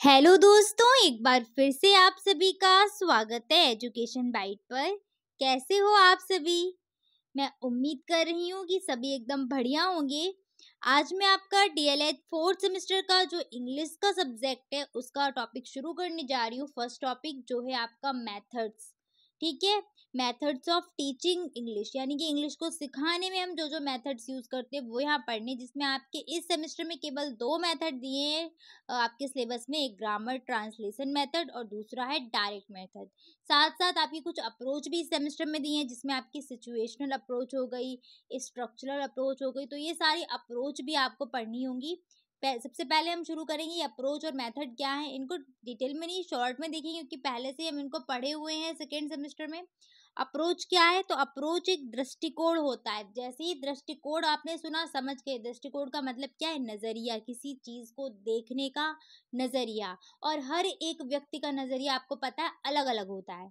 Hello दोस्तों, एक बार फिर से आप सभी का स्वागत है एजुकेशन बाइट पर। कैसे हो आप सभी? मैं उम्मीद कर रही हूँ कि सभी एकदम बढ़िया होंगे। आज मैं आपका डीएलएड फोर्थ सेमेस्टर का जो इंग्लिश का सब्जेक्ट है उसका टॉपिक शुरू करने जा रही हूँ। फर्स्ट टॉपिक जो है आपका मेथड्स, ठीक है। मेथड्स ऑफ टीचिंग इंग्लिश, यानी कि इंग्लिश को सिखाने में हम जो जो मेथड्स यूज करते हैं वो यहाँ पढ़ने, जिसमें आपके इस सेमेस्टर में केवल 2 मेथड दिए हैं आपके सिलेबस में। एक ग्रामर ट्रांसलेशन मेथड और दूसरा है डायरेक्ट मेथड। साथ साथ आपकी कुछ अप्रोच भी इस सेमेस्टर में दी है, जिसमें आपकी सिचुएशनल अप्रोच हो गई, स्ट्रक्चरल अप्रोच हो गई। तो ये सारी अप्रोच भी आपको पढ़नी होंगी। सबसे पहले हम शुरू करेंगे अप्रोच और मेथड क्या है, इनको डिटेल में नहीं शॉर्ट में देखेंगे क्योंकि पहले से हम इनको पढ़े हुए हैं सेकेंड सेमेस्टर में। अप्रोच क्या है? तो अप्रोच एक दृष्टिकोण होता है। जैसे ही दृष्टिकोण आपने सुना, समझ गए दृष्टिकोण का मतलब क्या है? नजरिया, किसी चीज को देखने का नजरिया। और हर एक व्यक्ति का नजरिया आपको पता है अलग अलग होता है।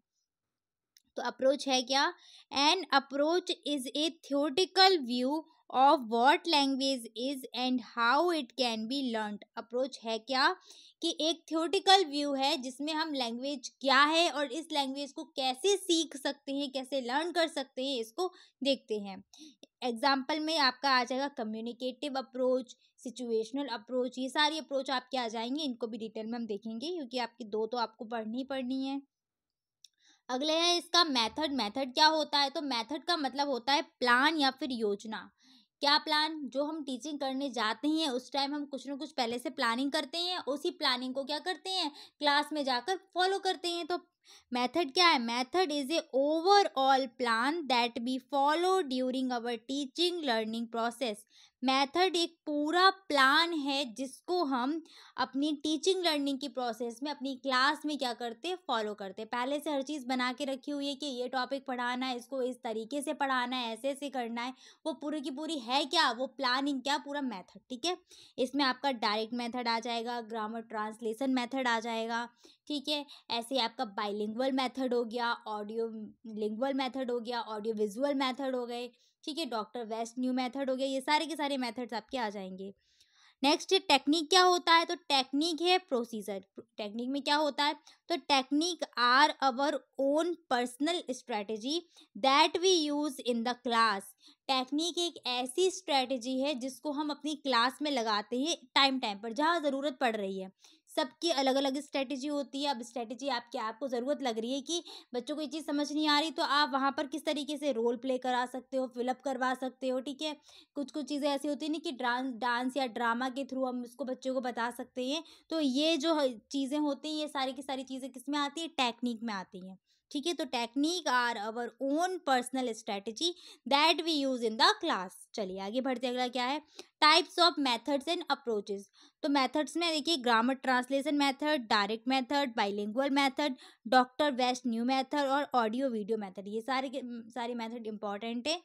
तो अप्रोच है क्या? An approach is a theoretical view of what language is and how it can be learned. Approach है क्या कि एक थ्योरेटिकल व्यू है जिसमें हम लैंग्वेज क्या है और इस लैंग्वेज को कैसे सीख सकते हैं, कैसे लर्न कर सकते हैं, इसको देखते हैं। एग्जाम्पल में आपका आ जाएगा कम्युनिकेटिव अप्रोच, सिचुएशनल अप्रोच, ये सारी अप्रोच आपके आ जाएंगे। इनको भी डिटेल में हम देखेंगे क्योंकि आपकी 2 तो आपको पढ़नी ही पढ़नी है। अगले है इसका मेथड। मेथड क्या होता है? तो मेथड का मतलब होता है प्लान या फिर योजना। क्या प्लान? जो हम टीचिंग करने जाते हैं उस टाइम हम कुछ ना कुछ पहले से प्लानिंग करते हैं, उसी प्लानिंग को क्या करते हैं, क्लास में जाकर फॉलो करते हैं। तो मेथड क्या है? Method is a overall plan that B follow during our teaching learning process. Method एक पूरा प्लान है जिसको हम अपनी टीचिंग लर्निंग की प्रोसेस में, अपनी क्लास में क्या करते हैं, फॉलो करते हैं। पहले से हर चीज़ बना के रखी हुई है कि ये टॉपिक पढ़ाना है, इसको इस तरीके से पढ़ाना है, ऐसे ऐसे करना है। वो पूरी की पूरी है क्या? वो प्लानिंग, क्या पूरा मेथड, ठीक है। इसमें आपका डायरेक्ट मेथड आ जाएगा, ग्रामर ट्रांसलेशन मेथड आ जाएगा, ठीक है। ऐसे ही आपका बाइलिंगुअल मेथड हो गया, ऑडियो लिंगुअल मेथड हो गया, ऑडियो विजुअल मेथड हो गए, ठीक है। डॉक्टर वेस्ट न्यू मेथड हो गया। ये सारे के सारे मेथड्स आपके आ जाएंगे। नेक्स्ट टेक्निक क्या होता है? तो टेक्निक है प्रोसीजर। टेक्निक में क्या होता है? तो technique are our own personal strategy that we use in the class. Technique एक ऐसी स्ट्रेटेजी है जिसको हम अपनी क्लास में लगाते हैं टाइम टाइम पर, जहाँ ज़रूरत पड़ रही है। सबकी अलग अलग स्ट्रेटेजी होती है। अब स्ट्रेटेजी आपको ज़रूरत लग रही है कि बच्चों को ये चीज़ समझ नहीं आ रही, तो आप वहाँ पर किस तरीके से रोल प्ले करा सकते हो, फिलअप करवा सकते हो, ठीक है। कुछ कुछ चीज़ें ऐसी होती है ना कि डांस या ड्रामा के थ्रू हम उसको बच्चों को बता सकते हैं। तो ये जो चीज़ें होती हैं, ये सारी की सारी चीज़ें किस में आती है? टेक्निक में आती हैं, ठीक है। तो technique are our own personal strategy that we use in the class. चलिए आगे बढ़ते, अगला क्या है? Types of methods and approaches. तो मेथड्स में देखिए grammar translation method, direct method, bilingual method, doctor west new method और ऑडियो वीडियो मेथड। ये सारे मेथड इंपॉर्टेंट है।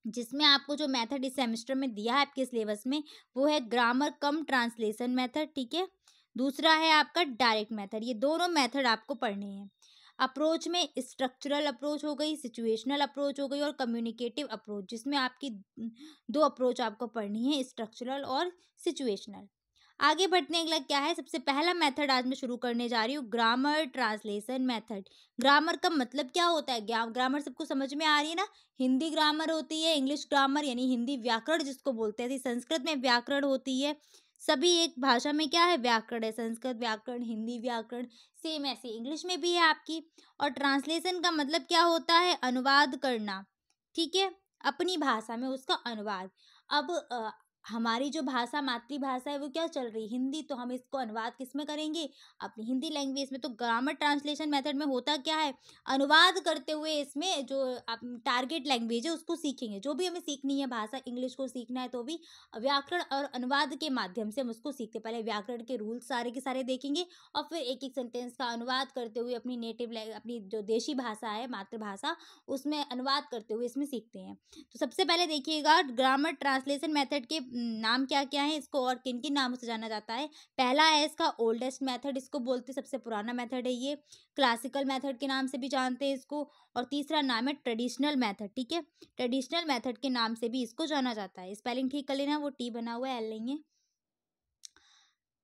जिसमें आपको जो मेथड इस सेमेस्टर में दिया है आपके सिलेबस में, वो है ग्रामर कम ट्रांसलेशन मेथड, ठीक है। दूसरा है आपका डायरेक्ट मेथड। ये दोनों मेथड आपको पढ़ने हैं। अप्रोच में स्ट्रक्चरल अप्रोच हो गई, सिचुएशनल अप्रोच हो गई और कम्युनिकेटिव अप्रोच, जिसमें आपकी 2 अप्रोच आपको पढ़नी है, स्ट्रक्चरल और सिचुएशनल। आगे बढ़ने अगला क्या है? सबसे पहला मेथड आज मैं शुरू करने जा रही हूँ, ग्रामर ट्रांसलेशन मेथड। ग्रामर का मतलब क्या होता है? ग्रामर सबको समझ में आ रही है ना? हिंदी ग्रामर होती है, इंग्लिश ग्रामर यानी हिंदी व्याकरण जिसको बोलते हैं, संस्कृत में व्याकरण होती है। सभी एक भाषा में क्या है? व्याकरण है। संस्कृत व्याकरण, हिंदी व्याकरण, सेम ऐसे इंग्लिश में भी है आपकी। और ट्रांसलेशन का मतलब क्या होता है? अनुवाद करना, ठीक है। अपनी भाषा में उसका अनुवाद। अब हमारी जो भाषा मातृभाषा है वो क्या चल रही? हिंदी। तो हम इसको अनुवाद किस में करेंगे? अपनी हिंदी लैंग्वेज में। तो ग्रामर ट्रांसलेशन मेथड में होता क्या है? अनुवाद करते हुए इसमें जो टारगेट लैंग्वेज है उसको सीखेंगे। जो भी हमें सीखनी है भाषा, इंग्लिश को सीखना है तो भी व्याकरण और अनुवाद के माध्यम से हम उसको सीखते। पहले व्याकरण के रूल्स सारे के सारे देखेंगे और फिर एक एक सेंटेंस का अनुवाद करते हुए अपनी अपनी जो देशी भाषा है, मातृभाषा, उसमें अनुवाद करते हुए इसमें सीखते हैं। तो सबसे पहले देखिएगा ग्रामर ट्रांसलेशन मेथड के नाम क्या क्या है, इसको और किन किन नामों से जाना जाता है। पहला है इसका ओल्डेस्ट मेथड, इसको बोलते हैं, सबसे पुराना मेथड है ये। क्लासिकल मेथड के नाम से भी जानते हैं इसको। और तीसरा नाम है ट्रेडिशनल मेथड, ठीक है। ट्रेडिशनल मेथड के नाम से भी इसको जाना जाता है। स्पेलिंग ठीक कर लेना, वो टी बना हुआ है, एल नहीं है।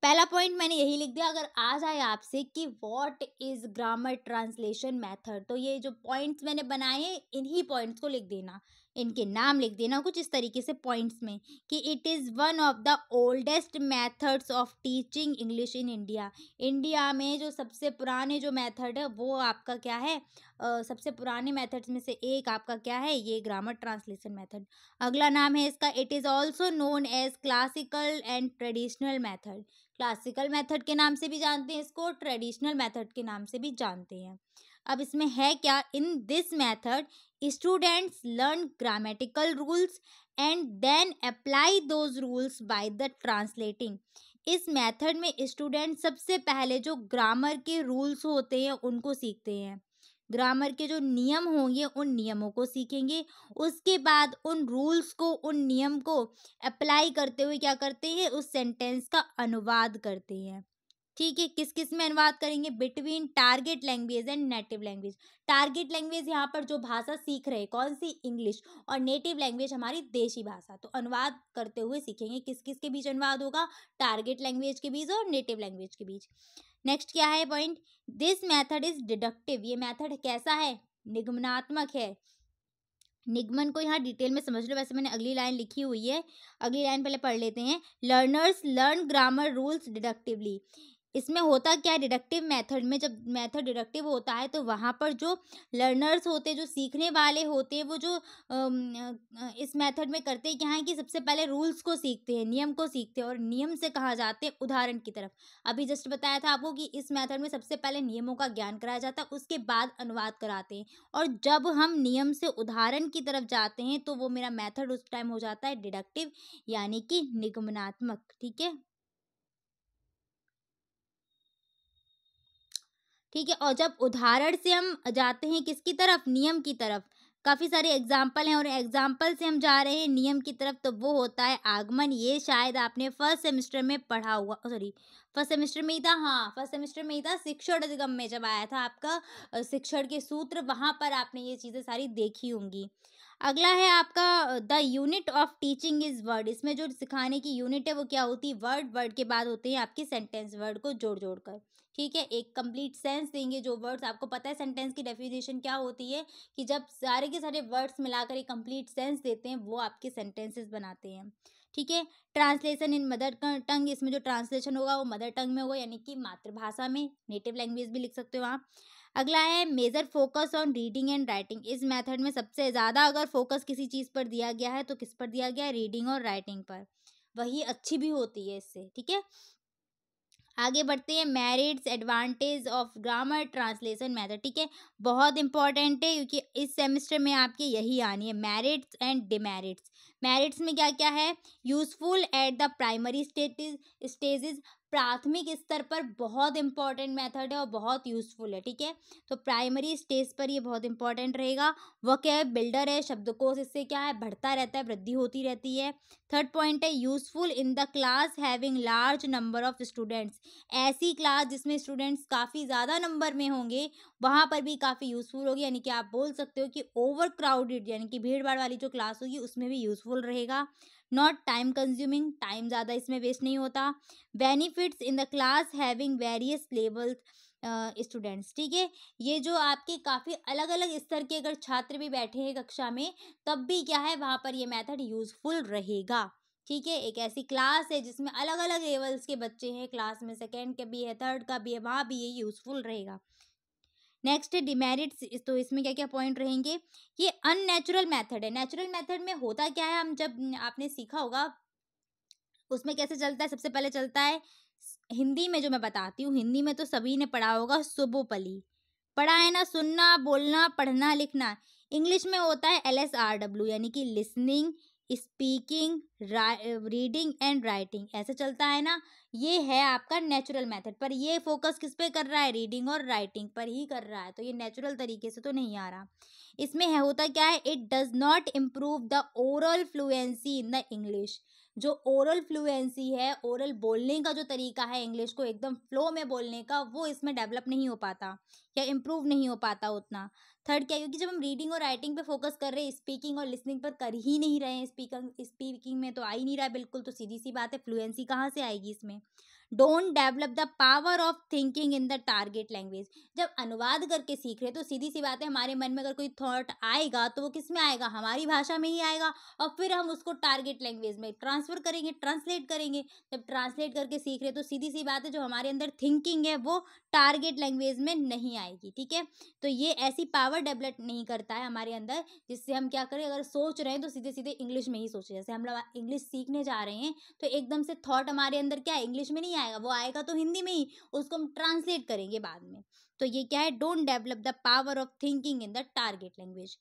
पहला पॉइंट मैंने यही लिख दिया। अगर आ जाए आपसे कि what is grammar translation method, तो ये जो पॉइंट्स मैंने बनाए हैं इन्हीं पॉइंट्स को लिख देना, इनके नाम लिख देना कुछ इस तरीके से पॉइंट्स में कि it is one of the oldest methods of teaching English in India. India में जो सबसे पुराने जो मेथड है वो आपका क्या है, सबसे पुराने मेथड्स में से एक आपका क्या है, ये ग्रामर ट्रांसलेशन मेथड। अगला नाम है इसका, it is also known as classical and traditional method. Classical method के नाम से भी जानते हैं इसको, ट्रेडिशनल मेथड के नाम से भी जानते हैं। अब इसमें है क्या, in this method students learn grammatical rules and then apply those rules by the translating. इस मेथड में स्टूडेंट सबसे पहले जो ग्रामर के रूल्स होते हैं उनको सीखते हैं, ग्रामर के जो नियम होंगे उन नियमों को सीखेंगे। उसके बाद उन रूल्स को, उन नियम को अप्लाई करते हुए क्या करते हैं, उस सेंटेंस का अनुवाद करते हैं। ठीक है, किस किस में अनुवाद करेंगे, between target language and native language. Target language यहाँ पर जो भाषा सीख रहे हैं कौन सी, इंग्लिश, और नेटिव लैंग्वेज हमारी देशी भाषा। तो अनुवाद करते हुए सीखेंगे, किस किस के बीच अनुवाद होगा, टारगेट लैंग्वेज के बीच और नेटिव लैंग्वेज के बीच। नेक्स्ट क्या है point, this method is deductive. ये मेथड कैसा है, निगमनात्मक है। निगमन को यहाँ डिटेल में समझ लो, वैसे मैंने अगली लाइन लिखी हुई है, अगली लाइन पहले पढ़ लेते हैं। Learners learn grammar rules डिडक्टिवली। इसमें होता क्या है, डिडक्टिव मेथड में जब मेथड डिडक्टिव होता है तो वहाँ पर जो लर्नर्स होते हैं, जो सीखने वाले होते हैं, वो जो इस मेथड में करते क्या है कि सबसे पहले रूल्स को सीखते हैं, नियम को सीखते हैं, और नियम से कहाँ जाते हैं, उदाहरण की तरफ। अभी जस्ट बताया था आपको कि इस मेथड में सबसे पहले नियमों का ज्ञान कराया जाता है, उसके बाद अनुवाद कराते हैं, और जब हम नियम से उदाहरण की तरफ जाते हैं तो वो मेरा मेथड उस टाइम हो जाता है डिडक्टिव, यानी कि निगमनात्मक। ठीक है, ठीक है। और जब उदाहरण से हम जाते हैं किसकी तरफ, नियम की तरफ, काफ़ी सारे एग्जाम्पल हैं और एग्जाम्पल से हम जा रहे हैं नियम की तरफ, तो वो होता है आगमन। ये शायद आपने फर्स्ट सेमेस्टर में पढ़ा हुआ, सॉरी फर्स्ट सेमेस्टर में ही था, हाँ फर्स्ट सेमेस्टर में ही था, शिक्षण अधिगम में जब आया था आपका शिक्षण के सूत्र, वहाँ पर आपने ये चीज़ें सारी देखी होंगी। अगला है आपका the unit of teaching is word. इसमें जो सिखाने की यूनिट है वो क्या होती है, वर्ड। वर्ड के बाद होते हैं आपके सेंटेंस, वर्ड को जोड़ जोड़ कर। ठीक है, एक कंप्लीट सेंस देंगे जो वर्ड्स, आपको पता है सेंटेंस की डेफिनेशन क्या होती है कि जब सारे के सारे वर्ड्स मिलाकर एक कंप्लीट सेंस देते हैं वो आपके सेंटेंसेस बनाते हैं। ठीक है, ट्रांसलेशन इन मदर टंग। इसमें जो ट्रांसलेशन होगा वो मदर टंग में होगा, यानी कि मातृभाषा में, नेटिव लैंग्वेज भी लिख सकते हो आप। अगला है major focus on reading and writing. इस मेथड में सबसे ज़्यादा अगर फोकस किसी चीज़ पर दिया गया है तो किस पर दिया गया है, रीडिंग और राइटिंग पर। वही अच्छी भी होती है इससे। ठीक है, आगे बढ़ते हैं, merits advantage of grammar translation method. ठीक है, बहुत इंपॉर्टेंट है क्योंकि इस सेमेस्टर में आपके यही आनी है, मेरिट्स एंड डिमेरिट्स। मेरिट्स में क्या क्या है, useful at the primary stages. प्राथमिक स्तर पर बहुत इंपॉर्टेंट मेथड है और बहुत यूजफुल है। ठीक है, तो प्राइमरी स्टेज पर ये बहुत इंपॉर्टेंट रहेगा। वह क्या है, बिल्डर है, शब्दकोश इससे क्या है, बढ़ता रहता है, वृद्धि होती रहती है। थर्ड पॉइंट है useful in the class having large number of students. ऐसी क्लास जिसमें स्टूडेंट्स काफ़ी ज़्यादा नंबर में होंगे वहाँ पर भी काफ़ी यूज़फुल होगी, यानी कि आप बोल सकते हो कि ओवर क्राउडेड यानी कि भीड़ भाड़ वाली जो क्लास होगी उसमें भी यूज़फुल रहेगा। नॉट टाइम कंज्यूमिंग, टाइम ज़्यादा इसमें वेस्ट नहीं होता। Benefits in the class having various levels students. ठीक है, ये जो आपके काफ़ी अलग अलग स्तर के अगर छात्र भी बैठे हैं कक्षा में तब भी क्या है, वहाँ पर ये मेथड यूज़फुल रहेगा। ठीक है, एक ऐसी क्लास है जिसमें अलग अलग लेवल्स के बच्चे हैं, क्लास में सेकेंड का भी है, थर्ड का भी है, वहाँ भी ये यूज़फुल रहेगा। नेक्स्ट है डिमेरिट्स। तो इसमें क्या क्या पॉइंट रहेंगे, ये अननेचुरल मेथड है। नेचुरल मेथड में होता क्या है, हम जब आपने सीखा होगा उसमें कैसे चलता है, सबसे पहले चलता है हिंदी में, जो मैं बताती हूँ हिंदी में तो सभी ने पढ़ा होगा, सुबोपली पढ़ा है ना, सुनना बोलना पढ़ना लिखना। इंग्लिश में होता है LSRW, यानी कि listening speaking reading and writing, ऐसे चलता है ना। ये है आपका नेचुरल मेथड, पर ये फोकस किस पे कर रहा है, रीडिंग और राइटिंग पर ही कर रहा है, तो ये नेचुरल तरीके से तो नहीं आ रहा। इसमें है होता क्या है, it does not improve the oral fluency in the English. जो ओरल फ्लुएंसी है, ओरल बोलने का जो तरीका है इंग्लिश को एकदम फ्लो में बोलने का, वो इसमें डेवलप नहीं हो पाता या इम्प्रूव नहीं हो पाता उतना। थर्ड क्या है, क्योंकि जब हम रीडिंग और राइटिंग पे फोकस कर रहे हैं, स्पीकिंग और लिसनिंग पर कर ही नहीं रहे हैं, स्पीकिंग में तो आ ही नहीं रहा है बिल्कुल, तो सीधी सी बात है फ्लुएंसी कहाँ से आएगी इसमें। Don't develop the power of thinking in the target language. जब अनुवाद करके सीख रहे हैं तो सीधी सी बात है, हमारे मन में अगर कोई थॉट आएगा तो वो किस में आएगा, हमारी भाषा में ही आएगा, और फिर हम उसको टारगेट लैंग्वेज में ट्रांसफर करेंगे, ट्रांसलेट करेंगे। जब ट्रांसलेट करके सीख रहे हैं तो सीधी सी बात है, जो हमारे अंदर थिंकिंग है वो टारगेट लैंग्वेज में नहीं आएगी, ठीक है। तो ये ऐसी पावर डेवलप नहीं करता है हमारे अंदर जिससे हम क्या करें, अगर सोच रहे हैं तो सीधे सीधे इंग्लिश में ही सोचें। जैसे हम लोग इंग्लिश सीखने जा रहे हैं तो एकदम से थॉट हमारे अंदर क्या है, इंग्लिश में नहीं आएगा, वो आएगा तो हिंदी में ही, उसको हम ट्रांसलेट करेंगे बाद में। तो ये क्या है, don't develop the power of thinking in the target language.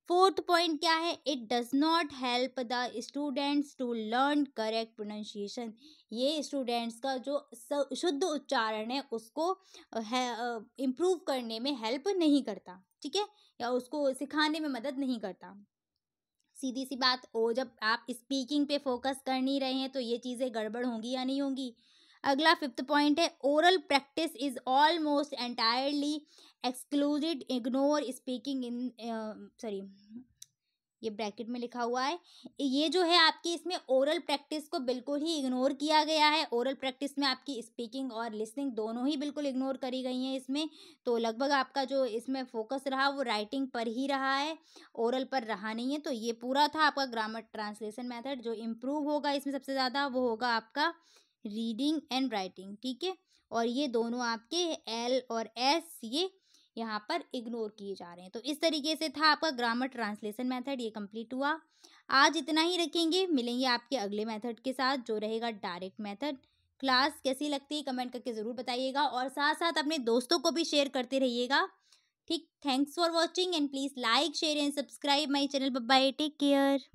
Fourth point क्या है, it does not help the students to learn correct pronunciation. ये स्टूडेंट्स का जो शुद्ध उच्चारण है उसको इम्प्रूव करने में हेल्प नहीं करता, ठीक है, या उसको सिखाने में मदद नहीं करता। सीधी सी बात, ओ जब आप स्पीकिंग पे फोकस कर नहीं रहे हैं तो ये चीज़ें गड़बड़ होंगी या नहीं होंगी। अगला फिफ्थ पॉइंट है, oral practice is almost entirely excluded, ignore speaking in, sorry ये ब्रैकेट में लिखा हुआ है, ये जो है आपकी इसमें ओरल प्रैक्टिस को बिल्कुल ही इग्नोर किया गया है। ओरल प्रैक्टिस में आपकी स्पीकिंग और लिसनिंग दोनों ही बिल्कुल इग्नोर करी गई हैं इसमें। तो लगभग आपका जो इसमें फोकस रहा वो राइटिंग पर ही रहा है, ओरल पर रहा नहीं है। तो ये पूरा था आपका ग्रामर ट्रांसलेशन मेथड। जो इम्प्रूव होगा इसमें सबसे ज़्यादा वो होगा आपका रीडिंग एंड राइटिंग, ठीक है। और ये दोनों आपके एल और एस ये यहाँ पर इग्नोर किए जा रहे हैं। तो इस तरीके से था आपका ग्रामर ट्रांसलेशन मेथड, ये कंप्लीट हुआ। आज इतना ही रखेंगे, मिलेंगे आपके अगले मेथड के साथ जो रहेगा डायरेक्ट मेथड। क्लास कैसी लगती है कमेंट करके ज़रूर बताइएगा, और साथ साथ अपने दोस्तों को भी शेयर करते रहिएगा, ठीक। Thanks for watching and please like share and subscribe my channel. Bye bye, take care.